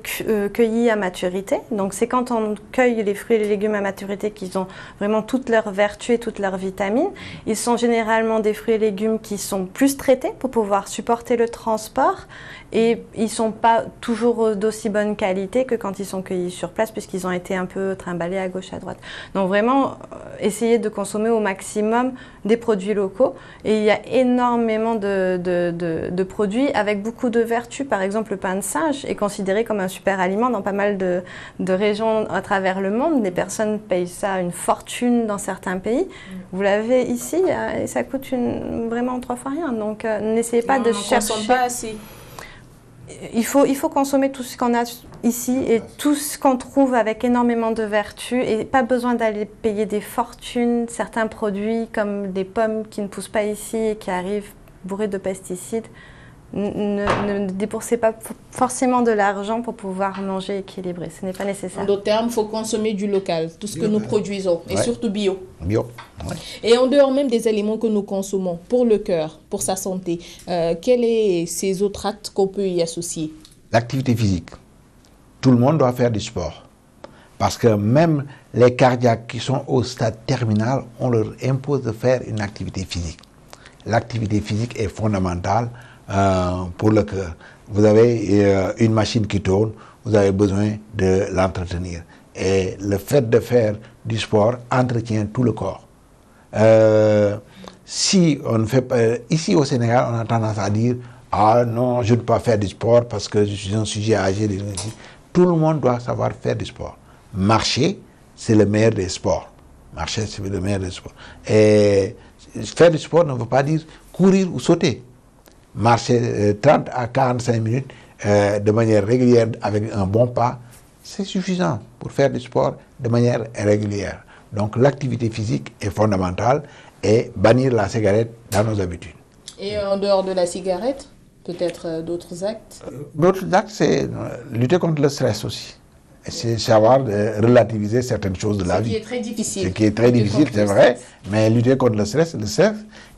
cueilli à maturité. Donc c'est quand on cueille les fruits et les légumes à maturité qu'ils ont vraiment toutes leurs vertus et toutes leurs vitamines. Ils sont généralement des fruits et légumes qui sont plus traités pour pouvoir supporter le transport. Et ils ne sont pas toujours d'aussi bonne qualité que quand ils sont cueillis sur place, puisqu'ils ont été un peu trimballés à gauche, à droite. Donc vraiment, essayer de consommer au maximum des produits locaux. Et il y a énormément de produits avec beaucoup de vertus. Par exemple, le pain de singe est considéré comme un super aliment dans pas mal de régions à travers le monde. Les personnes payent ça une fortune dans certains pays. Vous l'avez ici, et ça coûte vraiment 3 fois rien. Donc n'essayez pas de chercher... On ne consomme pas assez. Il faut consommer tout ce qu'on a ici et tout ce qu'on trouve avec énormément de vertus et pas besoin d'aller payer des fortunes. Certains produits comme des pommes qui ne poussent pas ici et qui arrivent bourrées de pesticides. Ne dépensez pas forcément de l'argent pour pouvoir manger équilibré. Ce n'est pas nécessaire. En d'autres termes, il faut consommer du local, tout ce que nous produisons, et surtout bio. Bio, ouais. Et en dehors même des aliments que nous consommons, pour le cœur, pour sa santé, quels sont ces autres actes qu'on peut y associer? L'activité physique. Tout le monde doit faire du sport. Parce que même les cardiaques qui sont au stade terminal, on leur impose de faire une activité physique. L'activité physique est fondamentale pour le cœur. Vous avez une machine qui tourne, vous avez besoin de l'entretenir. Et le fait de faire du sport entretient tout le corps. Si on ne fait pas, ici au Sénégal, on a tendance à dire « Ah non, je ne peux pas faire du sport parce que je suis un sujet âgé. » Tout le monde doit savoir faire du sport. Marcher, c'est le meilleur des sports. Marcher, c'est le meilleur des sports. Et faire du sport ne veut pas dire courir ou sauter. Marcher 30 à 45 minutes de manière régulière avec un bon pas, c'est suffisant pour faire du sport de manière régulière. Donc l'activité physique est fondamentale et bannir la cigarette dans nos habitudes. Et en dehors de la cigarette, peut-être d'autres actes? D'autres actes, c'est lutter contre le stress aussi. C'est savoir relativiser certaines choses de la vie. Ce qui est très difficile. Ce qui est très difficile, c'est vrai, mais lutter contre le stress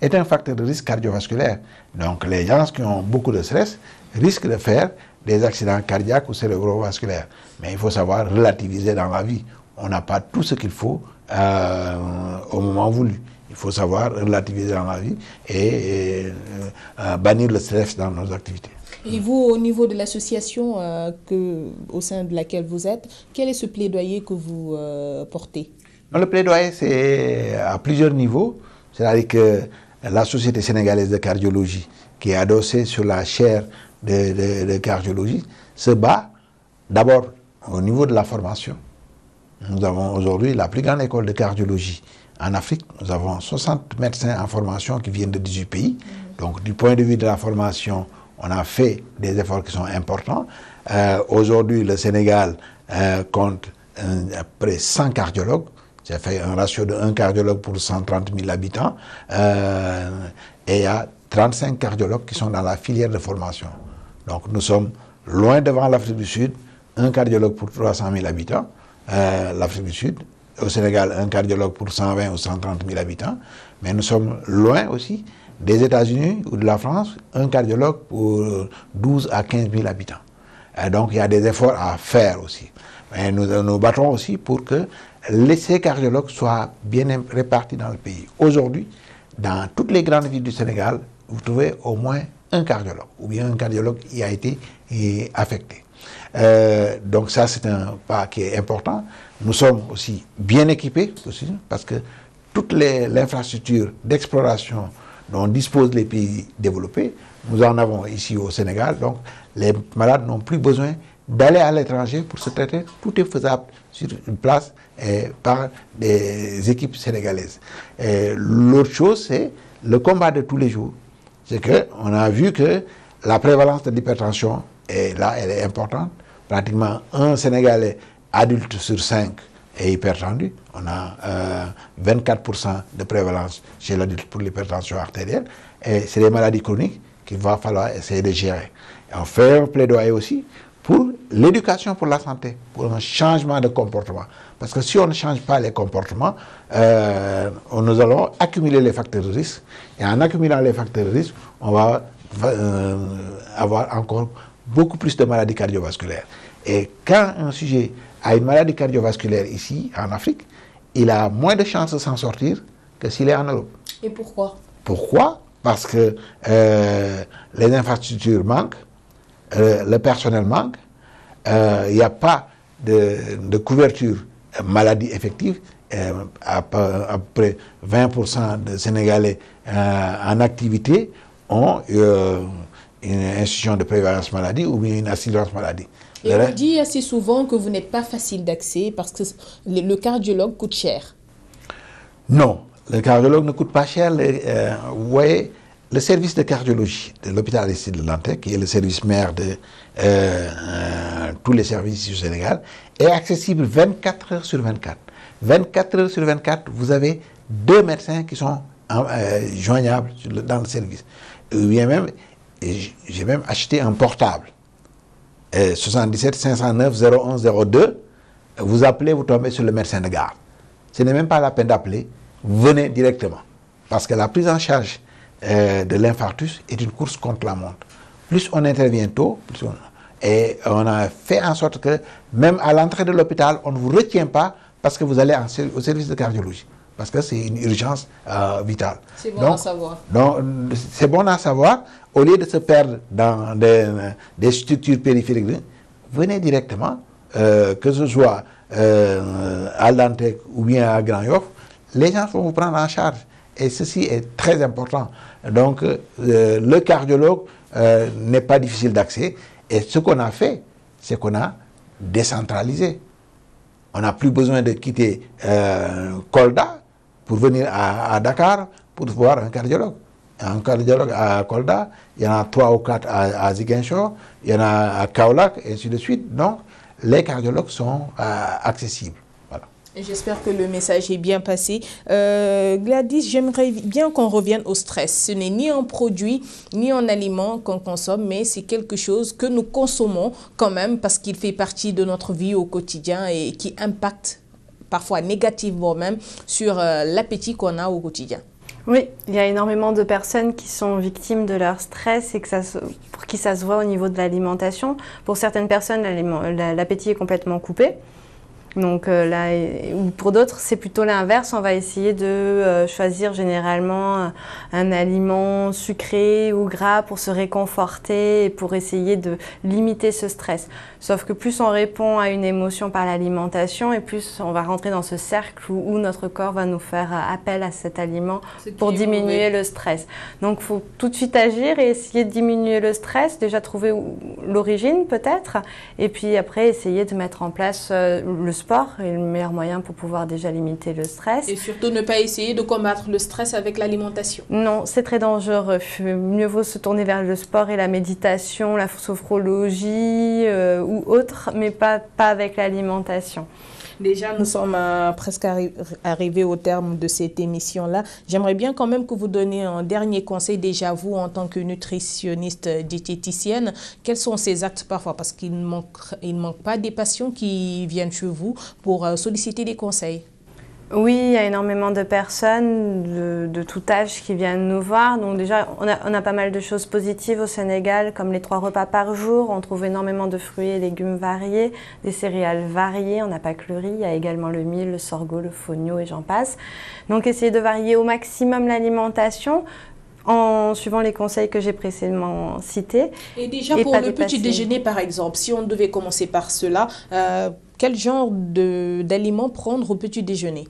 est un facteur de risque cardiovasculaire. Donc les gens qui ont beaucoup de stress risquent de faire des accidents cardiaques ou cérébrovasculaires. Mais il faut savoir relativiser dans la vie. On n'a pas tout ce qu'il faut au moment voulu. Il faut savoir relativiser dans la vie et bannir le stress dans nos activités. Et vous, au niveau de l'association au sein de laquelle vous êtes, quel est ce plaidoyer que vous portez? Le plaidoyer, c'est à plusieurs niveaux. C'est-à-dire que la Société sénégalaise de cardiologie, qui est adossée sur la chaire de cardiologie, se bat d'abord au niveau de la formation. Nous avons aujourd'hui la plus grande école de cardiologie en Afrique. Nous avons 60 médecins en formation qui viennent de 18 pays. Donc, du point de vue de la formation, on a fait des efforts qui sont importants. Aujourd'hui, le Sénégal compte près 100 cardiologues. Ça fait un ratio de 1 cardiologue pour 130 000 habitants. Et il y a 35 cardiologues qui sont dans la filière de formation. Donc nous sommes loin devant l'Afrique du Sud, 1 cardiologue pour 300 000 habitants. L'Afrique du Sud, au Sénégal, 1 cardiologue pour 120 ou 130 000 habitants. Mais nous sommes loin aussi des États-Unis ou de la France, 1 cardiologue pour 12 à 15 000 habitants. Donc il y a des efforts à faire aussi. Et nous battons aussi pour que ces cardiologues soient bien répartis dans le pays. Aujourd'hui, dans toutes les grandes villes du Sénégal, vous trouvez au moins 1 cardiologue, ou bien un cardiologue qui a été affecté. Donc ça, c'est un pas qui est important. Nous sommes aussi bien équipés, aussi, parce que toute l'infrastructure d'exploration dont disposent les pays développés, nous en avons ici au Sénégal. Donc les malades n'ont plus besoin d'aller à l'étranger pour se traiter. Tout est faisable sur une place par des équipes sénégalaises. L'autre chose, c'est le combat de tous les jours. C'est qu'on a vu que la prévalence de l'hypertension est là, elle est importante. Pratiquement un Sénégalais adulte sur 5 est hypertendu. On a 24% de prévalence chez l'adulte pour l'hypertension artérielle. Et c'est des maladies chroniques qu'il va falloir essayer de gérer. Et on fait un plaidoyer aussi pour l'éducation pour la santé, pour un changement de comportement. Parce que si on ne change pas les comportements, nous allons accumuler les facteurs de risque. Et en accumulant les facteurs de risque, on va avoir encore beaucoup plus de maladies cardiovasculaires. Et quand un sujet a une maladie cardiovasculaire ici, en Afrique, il a moins de chances de s'en sortir que s'il est en Europe. Et pourquoi? Pourquoi? Parce que les infrastructures manquent, le personnel manque, il n'y a pas de couverture maladie effective. À peu près 20% de Sénégalais en activité ont une institution de prévalence maladie ou bien une assurance maladie. Et on dit assez souvent que vous n'êtes pas facile d'accès parce que le cardiologue coûte cher. Non, le cardiologue ne coûte pas cher. Vous voyez, le service de cardiologie de l'hôpital Aristide Le Dantec, qui est le service mère de tous les services du Sénégal, est accessible 24 heures sur 24. 24 heures sur 24, vous avez 2 médecins qui sont joignables dans le service. J'ai même acheté un portable. 77 509 01 02, vous appelez, vous tombez sur le médecin de garde. Ce n'est même pas la peine d'appeler, venez directement. Parce que la prise en charge de l'infarctus est une course contre la montre. Plus on intervient tôt, et on a fait en sorte que même à l'entrée de l'hôpital, on ne vous retient pas parce que vous allez au service de cardiologie. Parce que c'est une urgence vitale. C'est bon à savoir. Donc, c'est bon à savoir. Au lieu de se perdre dans des structures périphériques, venez directement, que ce soit à Dantec ou bien à Grand Yoff, les gens vont vous prendre en charge. Et ceci est très important. Donc, le cardiologue n'est pas difficile d'accès. Et ce qu'on a fait, c'est qu'on a décentralisé. On n'a plus besoin de quitter Kolda pour venir à Dakar pour voir un cardiologue. Un cardiologue à Kolda, il y en a 3 ou 4 à Ziguinchor, il y en a à Kaolack, et ainsi de suite. Donc, les cardiologues sont accessibles. Voilà. J'espère que le message est bien passé. Gladys, j'aimerais bien qu'on revienne au stress. Ce n'est ni un produit, ni un aliment qu'on consomme, mais c'est quelque chose que nous consommons quand même parce qu'il fait partie de notre vie au quotidien et qui impacte parfois négativement même sur l'appétit qu'on a au quotidien. Oui, il y a énormément de personnes qui sont victimes de leur stress et pour qui ça se voit au niveau de l'alimentation. Pour certaines personnes, l'appétit est complètement coupé. Donc ou pour d'autres, c'est plutôt l'inverse. On va essayer de choisir généralement un aliment sucré ou gras pour se réconforter et pour essayer de limiter ce stress. Sauf que plus on répond à une émotion par l'alimentation et plus on va rentrer dans ce cercle où notre corps va nous faire appel à cet aliment pour diminuer le stress. Donc il faut tout de suite agir et essayer de diminuer le stress, déjà trouver l'origine peut-être, et puis après essayer de mettre en place le sport est le meilleur moyen pour pouvoir déjà limiter le stress. Et surtout ne pas essayer de combattre le stress avec l'alimentation. Non, c'est très dangereux. Mieux vaut se tourner vers le sport et la méditation, la sophrologie ou autre, mais pas avec l'alimentation. Déjà, nous sommes presque arrivés au terme de cette émission-là. J'aimerais bien quand même que vous donniez un dernier conseil, déjà vous en tant que nutritionniste diététicienne. Quels sont ces actes parfois? Parce qu'il ne manque pas des patients qui viennent chez vous pour solliciter des conseils. Oui, il y a énormément de personnes de tout âge qui viennent nous voir. Donc déjà, on a pas mal de choses positives au Sénégal, comme les 3 repas par jour. On trouve énormément de fruits et légumes variés, des céréales variées. On n'a pas que le riz, il y a également le mil, le sorgho, le fonio et j'en passe. Donc essayez de varier au maximum l'alimentation en suivant les conseils que j'ai précédemment cités. Et déjà pour le petit déjeuner, par exemple, si on devait commencer par cela, quel genre d'aliments prendre au petit déjeuner?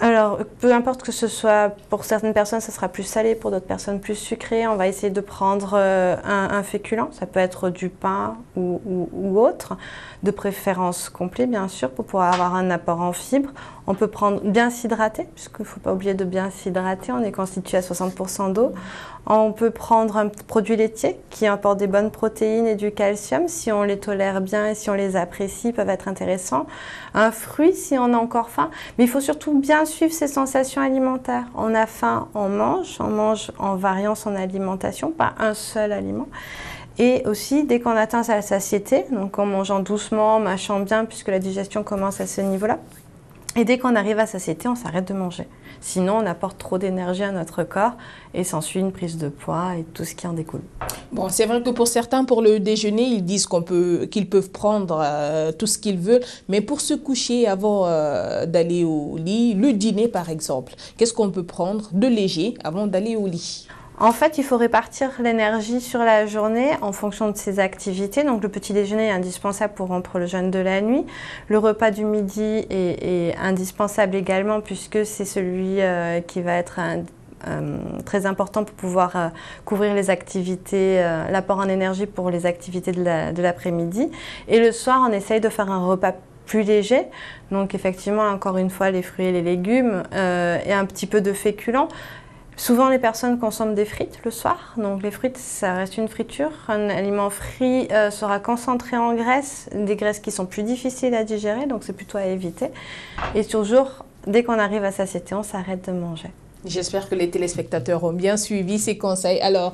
Alors, peu importe que ce soit, pour certaines personnes, ça sera plus salé, pour d'autres personnes plus sucré. On va essayer de prendre un féculent, ça peut être du pain ou autre, de préférence complet bien sûr, pour pouvoir avoir un apport en fibres. On peut bien s'hydrater, puisqu'il ne faut pas oublier de bien s'hydrater, on est constitué à 60% d'eau. On peut prendre un produit laitier qui apporte des bonnes protéines et du calcium, si on les tolère bien et si on les apprécie, ils peuvent être intéressants. Un fruit si on a encore faim, mais il faut surtout bien suivre ses sensations alimentaires. On a faim, on mange en variant son alimentation, pas un seul aliment. Et aussi, dès qu'on atteint sa satiété, donc en mangeant doucement, en mâchant bien, puisque la digestion commence à ce niveau-là, et dès qu'on arrive à satiété, on s'arrête de manger. Sinon, on apporte trop d'énergie à notre corps et s'ensuit une prise de poids et tout ce qui en découle. Bon, c'est vrai que pour certains, pour le déjeuner, ils disent qu'ils peuvent prendre tout ce qu'ils veulent, mais pour se coucher avant d'aller au lit, le dîner par exemple, qu'est-ce qu'on peut prendre de léger avant d'aller au lit ? En fait, il faut répartir l'énergie sur la journée en fonction de ses activités. Donc, le petit déjeuner est indispensable pour rompre le jeûne de la nuit. Le repas du midi est indispensable également puisque c'est celui qui va être très important pour pouvoir couvrir les activités, l'apport en énergie pour les activités de l'après-midi. Et le soir, on essaye de faire un repas plus léger. Donc, effectivement, encore une fois, les fruits et les légumes et un petit peu de féculents. Souvent, les personnes consomment des frites le soir. Donc, les frites, ça reste une friture. Un aliment frit sera concentré en graisse, des graisses qui sont plus difficiles à digérer, donc c'est plutôt à éviter. Et toujours, dès qu'on arrive à satiété, on s'arrête de manger. J'espère que les téléspectateurs ont bien suivi ces conseils. Alors,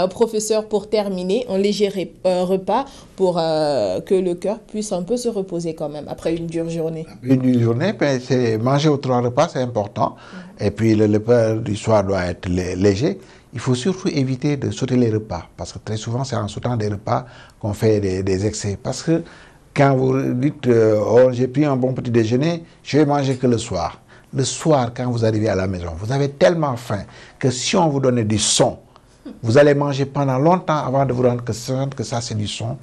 professeur, pour terminer, un léger repas pour que le cœur puisse un peu se reposer quand même après une dure journée. Une dure journée, c'est manger aux 3 repas, c'est important. Et puis le repas du soir doit être léger. Il faut surtout éviter de sauter les repas, parce que très souvent, c'est en sautant des repas qu'on fait des excès. Parce que quand vous dites oh, j'ai pris un bon petit déjeuner, je vais manger que le soir. Le soir, quand vous arrivez à la maison, vous avez tellement faim que si on vous donnait du son, vous allez manger pendant longtemps avant de vous rendre compte que ça c'est du son.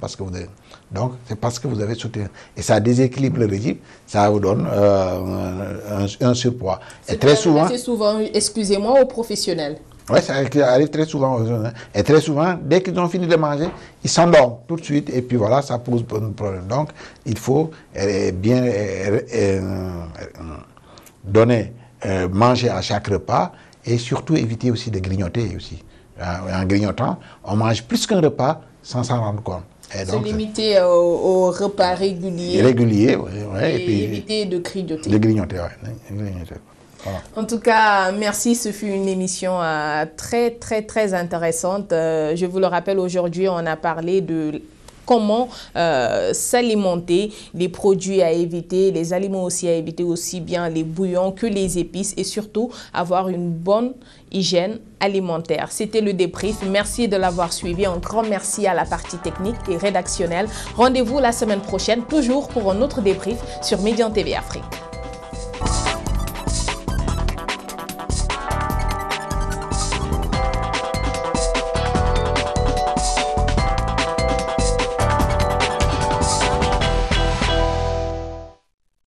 Donc, c'est parce que vous avez sauté. Et ça déséquilibre le régime, ça vous donne un surpoids. Et très souvent, excusez-moi, aux professionnels. Oui, ça arrive très souvent. Et très souvent, dès qu'ils ont fini de manger, ils s'endorment tout de suite. Et puis voilà, ça pose un problème. Donc, il faut bien manger à chaque repas et surtout éviter aussi de grignoter aussi. En grignotant, on mange plus qu'un repas sans s'en rendre compte. Se limiter aux repas réguliers. Et puis éviter de grignoter. De grignoter, oui. Voilà. En tout cas, merci. Ce fut une émission très intéressante. Je vous le rappelle, aujourd'hui, on a parlé de comment s'alimenter, les produits à éviter, les aliments aussi à éviter, aussi bien les bouillons que les épices et surtout avoir une bonne hygiène alimentaire. C'était le débrief. Merci de l'avoir suivi. Un grand merci à la partie technique et rédactionnelle. Rendez-vous la semaine prochaine, toujours pour un autre débrief sur Médian TV Afrique.